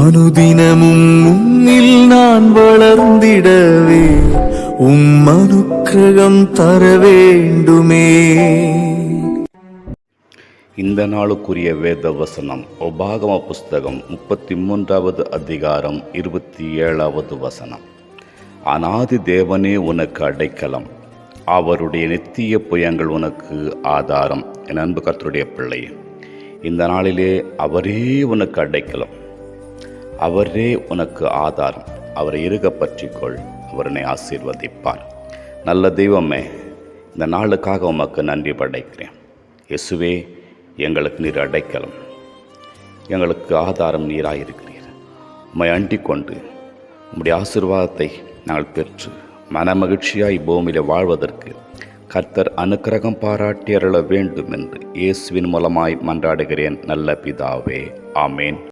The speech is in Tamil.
அனுதினமும் உன்னில் நான் வளர்ந்திடவே அனுக்கிரகம் தர வேண்டுமே. இந்த நாளுக்குரிய வேத வசனம் உபாகம புஸ்தகம் 33வது அதிகாரம் 27வது வசனம். அநாதி தேவனே உனக்கு அடைக்கலம், அவருடைய நித்திய புயங்கள் உனக்கு ஆதாரம். என் அன்பு கர்த்தருடைய பிள்ளையே, இந்த நாளிலே அவரே உனக்கு அடைக்கலம், அவரே உனக்கு ஆதாரம். அவரை இருக பற்றிக்கொள், அவரனை ஆசீர்வதிப்பார். நல்ல தெய்வமே, இந்த நாளுக்காக உமக்கு நன்றி படைக்கிறேன். இயேசுவே, எங்களுக்கு நீர் அடைக்கலம், எங்களுக்கு ஆதாரம் நீராயிருக்கிறீர். உம்மை அண்டிக் கொண்டு உம்முடைய ஆசீர்வாதத்தை நாங்கள் பெற்று மனமகிழ்ச்சியாய் பூமியில் வாழ்வதற்கு கர்த்தர் அனுக்கிரகம் பாராட்டி அருள வேண்டும் என்று இயேசுவின் மூலமாய் மன்றாடுகிறேன் நல்ல பிதாவே. ஆமேன்.